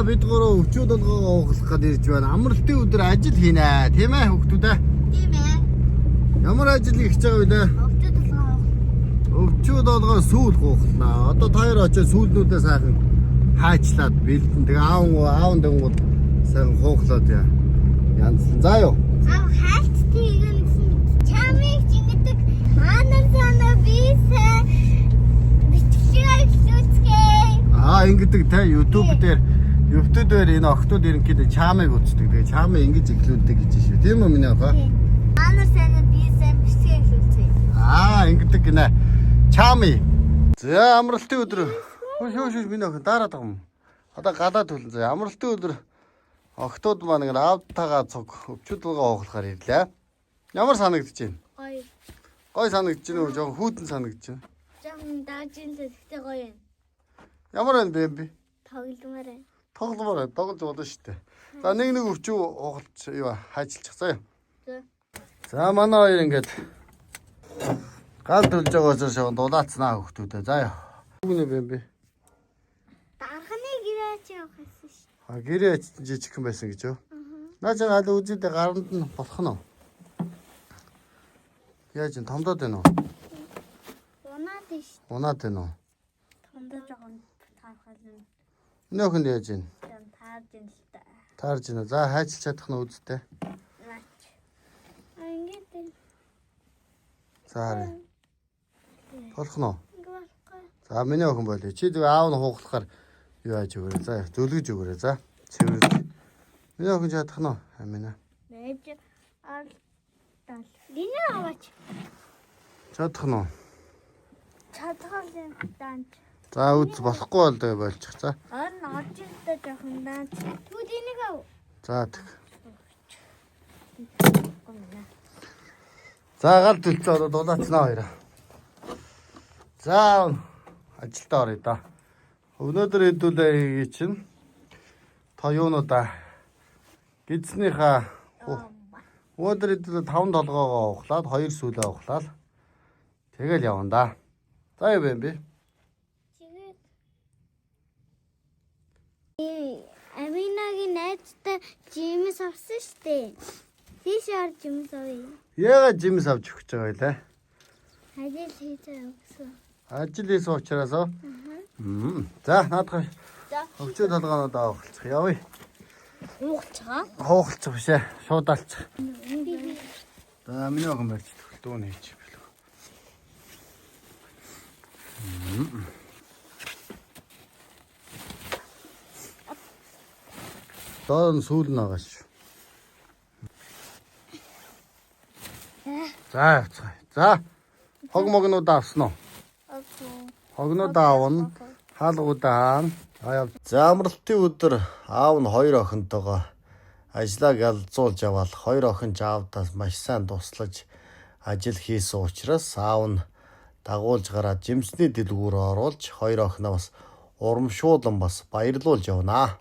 Бид гурав өчүүд болгоо ууглах гээд ирж байна. Амралтын өдөр ажил хийнэ. Тийм ээ хүүхдүүд? Тийм ээ. Ямар ажил хийж байгаа вэ? Өвчүүд болгоо. Өвчүүд болгоо сүүл гуухлаа. Одоо таяр очиж сүүлнүүдээ сайхан хайчлаад бэлдэн. Тэгээ аав дэнгууд сайхан хуухлаад янзлан. За юу. Аа хайлт тийгэн чамыг чингэдэг манар санаа бисээ бичлэг лүцгээ. Ингэдэг та YouTube дээр энэ охтууд ерөнхийдөө чамыг үздэг. Тэгээ чамыг ингэж эхлүүлдэг гэж шүү. Тийм үү миний охоо? Манар санаа бисээ бичлэг лүцгээ. Ингэдэг гинэ. Чами. За амралтын өдөр. Хөөш миний охин дараад байгаа юм. Одоо гадаад төлн заа. Амралтын өдөр охтууд маань ингэ аавтайгаа цуг өвчүүд болгоо ууглахаар ирлээ. Ямар санагдаж байна? Гоё. Гой санагдаж байна уу? Жон хүүтэн санагдаж байна. Жон даажин зэгтэй гоё юм. Ямар байна бэ би? Тогломоор байна. Тоглож болно шүү дээ. За нэг өвчөө уугалж хайчилчих заа. За манай хоёр ингээд гал төлж байгаас шоон дулаацнаа хөхтүүдээ. За яа. Үгүй нэ бэ? Дарханы гэрээч явах гэсэн шүү. Гэрээ жижигхэн байсан гэж юу? Наач гал үзэдэ гаранд нь болох нь. Яаж ин томдоод байна уу? Унаад ш. Унаад байна уу? Томдож байгаа нь таархал юм. Нөхөнд яаж ин? Таарж ин л та. Таарж байна. За хайчилж чадах нь үсттэй. Наач. Ингээд. За харъя. Болох нь. Ингээд. За миний охин болъё. Чи зөв аав нь хуухлахаар юу яаж өгөөрэй. За зөвлөж өгөөрэй. За цэвэрлэг. Миний охин чадах нь амина. Нээж тал. Гинэ аваач. Чадах нь. Чадхал юм даанч. За үз болохгүй бол тэгээ болчих. За. Орн оржинтай жоохон даанч. Түд энийг ав. За тэг. За гал төлцөө одоо дулаацнаа хоёроо. За ажилдаа оръё да. Өнөөдөр хэдүүлээ чинь та юунуудаа гидснийхаа өнөөдөр хэдүүлээ 5 толгоогоо ухлаад 2 сүүлээ ухлаад тэгэл явна да. За юу бэ? Аминагийн найзтай жимс авсан штэ. Тийш ор жимс авъя. Яагаад жимс авч өгч байгаа вэ? Ажил хийж авсан. Ажил хийсэн учраас аа. За наадах. За. Өвчөө толгоонуудаа ухалцах явъя. Уугцгаа. Хуухалцах бишээ. Шууд алцах. За миний охин барьж төгөлтөө нээч билүү. Дон сүүл наагаш. За явцгаая. За хог могнууд авсан уу? Хогнууд аавна. Хаалгуудаа хаана. За амралтын өдөр аав нь 2 охинтойгоо ажлаа галзуулж аваад 2 охин аавдаас маш сайн туслаж ажил хийсэн учраас аав нь дагуулж гараад жимсний дэлгүүр оруулж 2 охиноо бас урамшуулан бас баярлуулж явнаа.